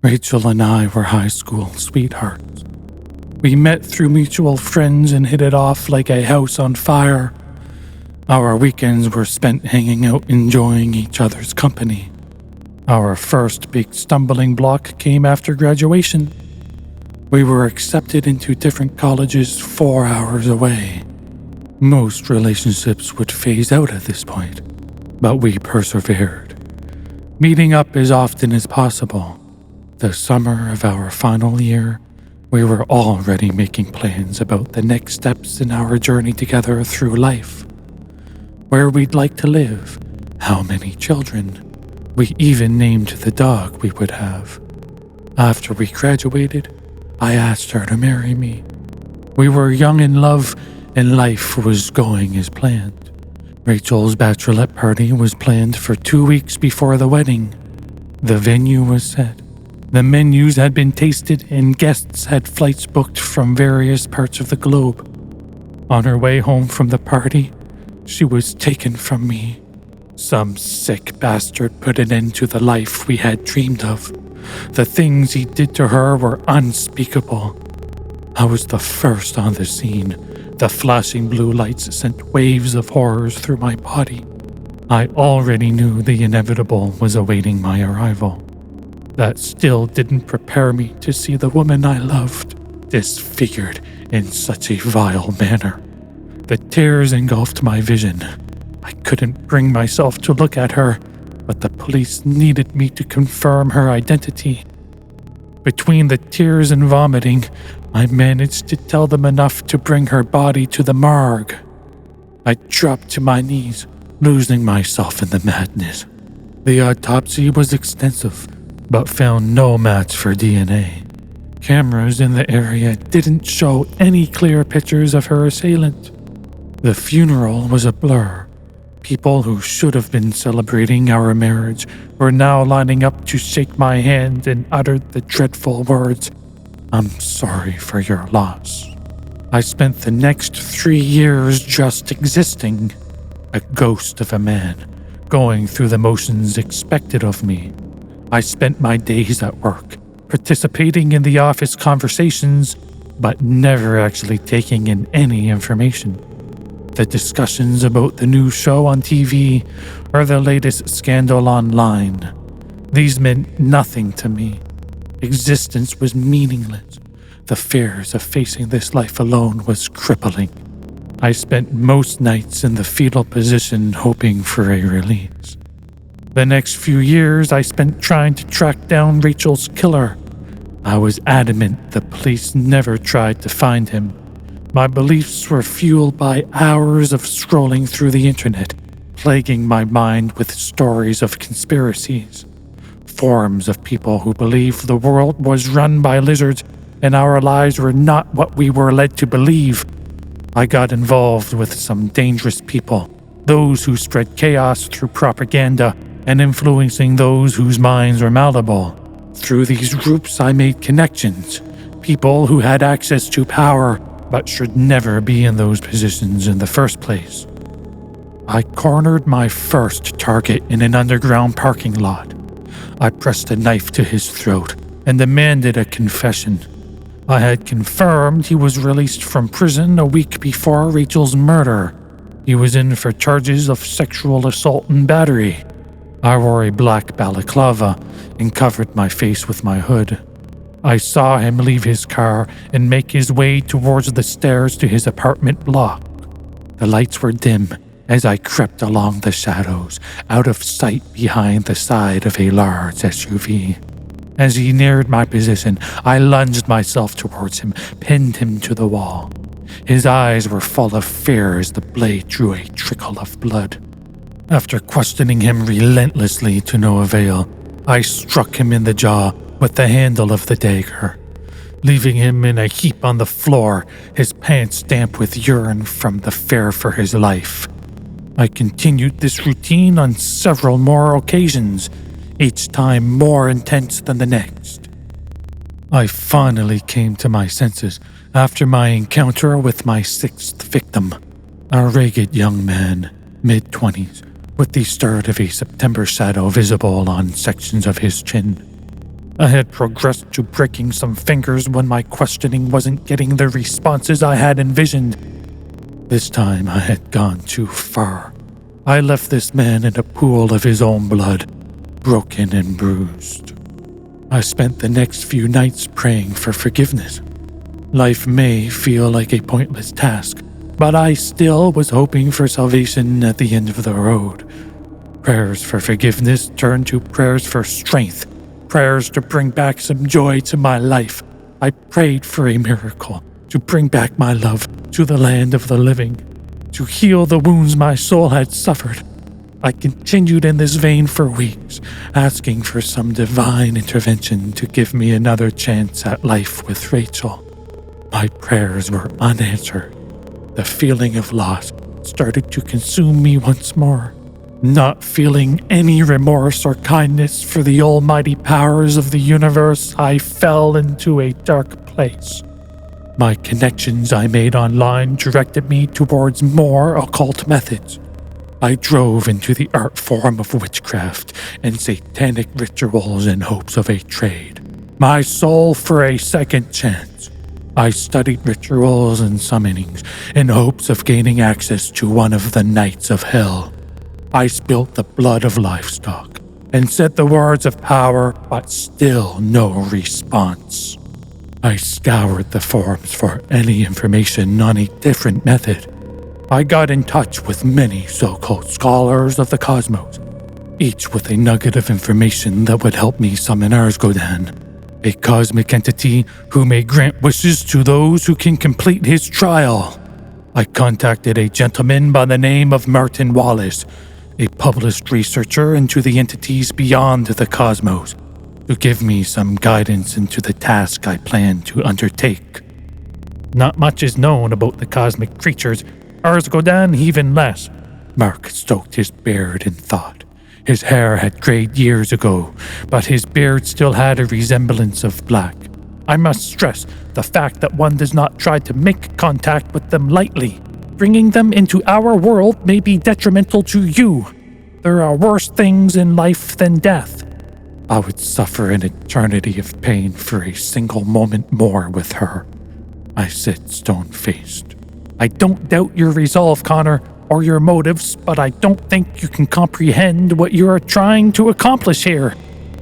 Rachel and I were high school sweethearts. We met through mutual friends and hit it off like a house on fire. Our weekends were spent hanging out, enjoying each other's company. Our first big stumbling block came after graduation. We were accepted into different colleges 4 hours away. Most relationships would phase out at this point, but we persevered, meeting up as often as possible. The summer of our final year, we were already making plans about the next steps in our journey together through life. Where we'd like to live, how many children. We even named the dog we would have. After we graduated, I asked her to marry me. We were young in love, and life was going as planned. Rachel's bachelorette party was planned for 2 weeks before the wedding. The venue was set. The menus had been tasted, and guests had flights booked from various parts of the globe. On her way home from the party, she was taken from me. Some sick bastard put an end to the life we had dreamed of. The things he did to her were unspeakable. I was the first on the scene. The flashing blue lights sent waves of horrors through my body. I already knew the inevitable was awaiting my arrival. That still didn't prepare me to see the woman I loved disfigured in such a vile manner. The tears engulfed my vision. I couldn't bring myself to look at her, but the police needed me to confirm her identity. Between the tears and vomiting, I managed to tell them enough to bring her body to the morgue. I dropped to my knees, losing myself in the madness. The autopsy was extensive, but found no match for DNA. Cameras in the area didn't show any clear pictures of her assailant. The funeral was a blur. People who should have been celebrating our marriage were now lining up to shake my hand and uttered the dreadful words, "I'm sorry for your loss." I spent the next 3 years just existing, a ghost of a man, going through the motions expected of me. I spent my days at work, participating in the office conversations, but never actually taking in any information. The discussions about the new show on TV or the latest scandal online. These meant nothing to me. Existence was meaningless. The fears of facing this life alone was crippling. I spent most nights in the fetal position hoping for a release. The next few years I spent trying to track down Rachel's killer. I was adamant the police never tried to find him. My beliefs were fueled by hours of scrolling through the internet, plaguing my mind with stories of conspiracies. Forums of people who believed the world was run by lizards and our lives were not what we were led to believe. I got involved with some dangerous people, those who spread chaos through propaganda and influencing those whose minds were malleable. Through these groups I made connections, people who had access to power but should never be in those positions in the first place. I cornered my first target in an underground parking lot. I pressed a knife to his throat and demanded a confession. I had confirmed he was released from prison a week before Rachel's murder. He was in for charges of sexual assault and battery. I wore a black balaclava and covered my face with my hood. I saw him leave his car and make his way towards the stairs to his apartment block. The lights were dim as I crept along the shadows, out of sight behind the side of a large SUV. As he neared my position, I lunged myself towards him, pinned him to the wall. His eyes were full of fear as the blade drew a trickle of blood. After questioning him relentlessly to no avail, I struck him in the jaw with the handle of the dagger, leaving him in a heap on the floor, his pants damp with urine from the fear for his life. I continued this routine on several more occasions, each time more intense than the next. I finally came to my senses after my encounter with my sixth victim, a ragged young man, mid-20s, with the start of a September shadow visible on sections of his chin. I had progressed to breaking some fingers when my questioning wasn't getting the responses I had envisioned. This time I had gone too far. I left this man in a pool of his own blood, broken and bruised. I spent the next few nights praying for forgiveness. Life may feel like a pointless task, but I still was hoping for salvation at the end of the road. Prayers for forgiveness turned to prayers for strength, prayers to bring back some joy to my life. I prayed for a miracle, to bring back my love to the land of the living, to heal the wounds my soul had suffered. I continued in this vein for weeks, asking for some divine intervention to give me another chance at life with Rachel. My prayers were unanswered. The feeling of loss started to consume me once more. Not feeling any remorse or kindness for the almighty powers of the universe, I fell into a dark place. My connections I made online directed me towards more occult methods. I drove into the art form of witchcraft and satanic rituals in hopes of a trade. My soul for a second chance. I studied rituals and summonings in hopes of gaining access to one of the Knights of Hell. I spilt the blood of livestock and said the words of power, but still no response. I scoured the forums for any information on a different method. I got in touch with many so-called scholars of the cosmos, each with a nugget of information that would help me summon Arsgodan, a cosmic entity who may grant wishes to those who can complete his trial. I contacted a gentleman by the name of Martin Wallace, a published researcher into the entities beyond the cosmos, to give me some guidance into the task I plan to undertake. Not much is known about the cosmic creatures, Arsgodan even less. Mark stroked his beard in thought. His hair had grayed years ago, but his beard still had a resemblance of black. I must stress the fact that one does not try to make contact with them lightly. Bringing them into our world may be detrimental to you. There are worse things in life than death. I would suffer an eternity of pain for a single moment more with her, I said stone-faced. I don't doubt your resolve, Connor, or your motives, but I don't think you can comprehend what you are trying to accomplish here.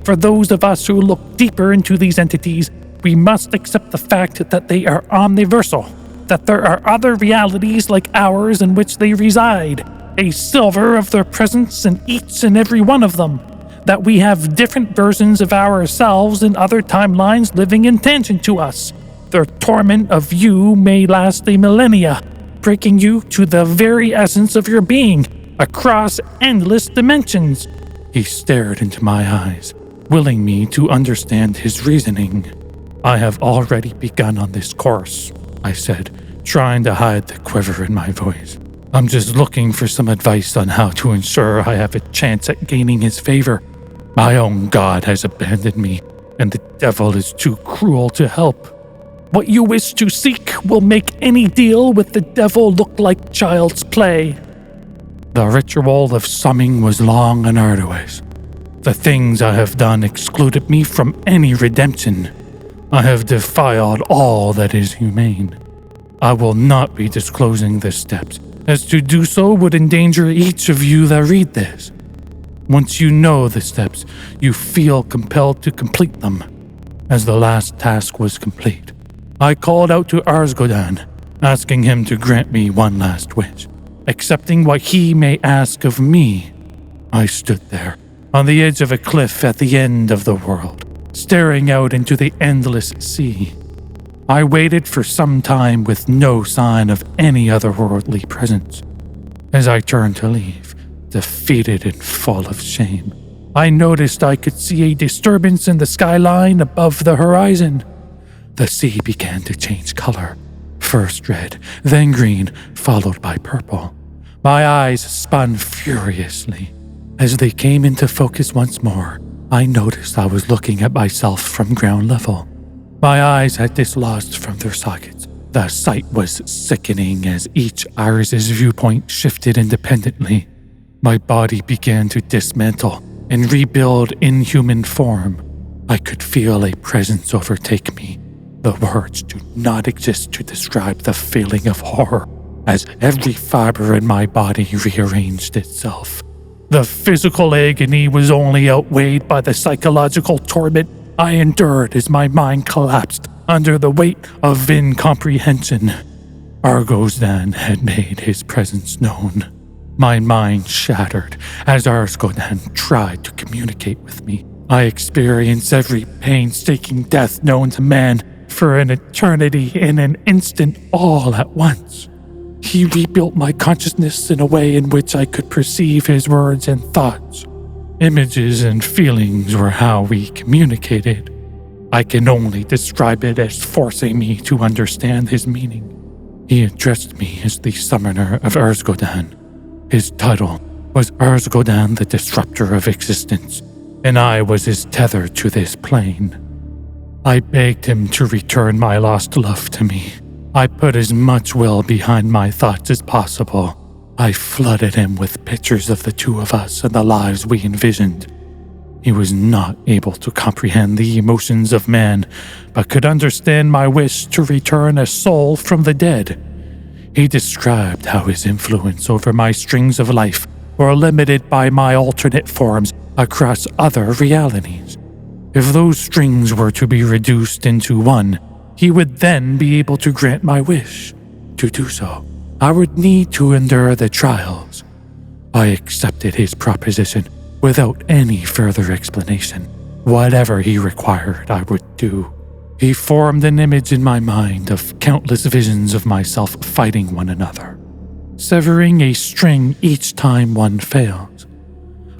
For those of us who look deeper into these entities, we must accept the fact that they are omniversal, that there are other realities like ours in which they reside, a sliver of their presence in each and every one of them, that we have different versions of ourselves in other timelines living in tangent to us. Their torment of you may last a millennia, breaking you to the very essence of your being, across endless dimensions. He stared into my eyes, willing me to understand his reasoning. I have already begun on this course, I said, trying to hide the quiver in my voice. I'm just looking for some advice on how to ensure I have a chance at gaining his favor. My own god has abandoned me, and the devil is too cruel to help. What you wish to seek will make any deal with the devil look like child's play. The ritual of summing was long and arduous. The things I have done excluded me from any redemption. I have defiled all that is humane. I will not be disclosing the steps, as to do so would endanger each of you that read this. Once you know the steps, you feel compelled to complete them. As the last task was complete, I called out to Arsgodan, asking him to grant me one last wish, accepting what he may ask of me. I stood there, on the edge of a cliff at the end of the world, staring out into the endless sea. I waited for some time with no sign of any otherworldly presence. As I turned to leave, defeated and full of shame, I noticed I could see a disturbance in the skyline above the horizon. The sea began to change color, first red, then green, followed by purple. My eyes spun furiously. As they came into focus once more, I noticed I was looking at myself from ground level. My eyes had dislodged from their sockets. The sight was sickening as each iris's viewpoint shifted independently. My body began to dismantle and rebuild in human form. I could feel a presence overtake me. The words do not exist to describe the feeling of horror as every fiber in my body rearranged itself. The physical agony was only outweighed by the psychological torment I endured as my mind collapsed under the weight of incomprehension. Argosdan had made his presence known. My mind shattered as Argosdan tried to communicate with me. I experienced every painstaking death known to man for an eternity in an instant all at once. He rebuilt my consciousness in a way in which I could perceive his words and thoughts. Images and feelings were how we communicated. I can only describe it as forcing me to understand his meaning. He addressed me as the summoner of Erzgodan. His title was Erzgodan, the Disruptor of Existence, and I was his tether to this plane. I begged him to return my lost love to me. I put as much will behind my thoughts as possible. I flooded him with pictures of the two of us and the lives we envisioned. He was not able to comprehend the emotions of man, but could understand my wish to return a soul from the dead. He described how his influence over my strings of life were limited by my alternate forms across other realities. If those strings were to be reduced into one, he would then be able to grant my wish. To do so, I would need to endure the trials. I accepted his proposition without any further explanation. Whatever he required, I would do. He formed an image in my mind of countless visions of myself fighting one another, severing a string each time one failed.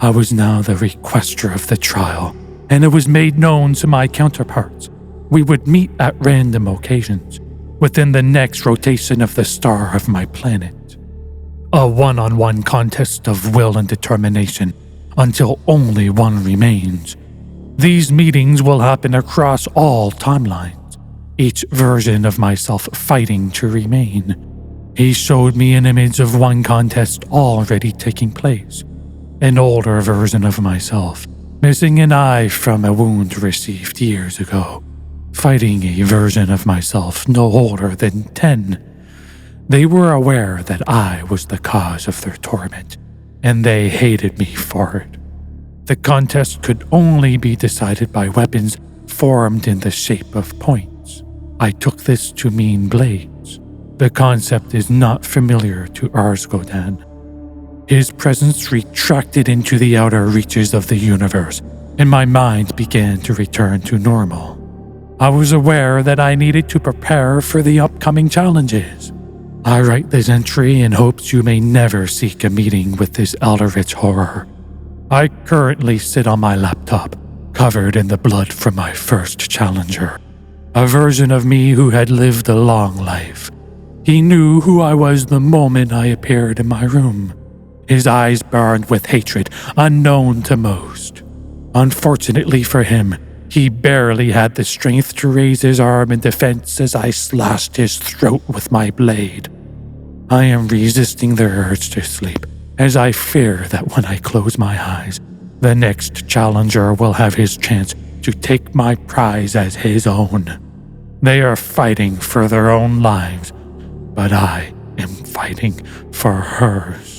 I was now the requester of the trial, and it was made known to my counterparts. We would meet at random occasions, within the next rotation of the star of my planet. A one-on-one contest of will and determination, until only one remains. These meetings will happen across all timelines, each version of myself fighting to remain. He showed me an image of one contest already taking place, an older version of myself, missing an eye from a wound received years ago, fighting a version of myself no older than 10. They were aware that I was the cause of their torment, and they hated me for it. The contest could only be decided by weapons formed in the shape of points. I took this to mean blades. The concept is not familiar to Arsgodan. His presence retracted into the outer reaches of the universe, and my mind began to return to normal. I was aware that I needed to prepare for the upcoming challenges. I write this entry in hopes you may never seek a meeting with this eldritch horror. I currently sit on my laptop, covered in the blood from my first challenger, a version of me who had lived a long life. He knew who I was the moment I appeared in my room. His eyes burned with hatred unknown to most. Unfortunately for him, he barely had the strength to raise his arm in defense as I slashed his throat with my blade. I am resisting the urge to sleep, as I fear that when I close my eyes, the next challenger will have his chance to take my prize as his own. They are fighting for their own lives, but I am fighting for hers.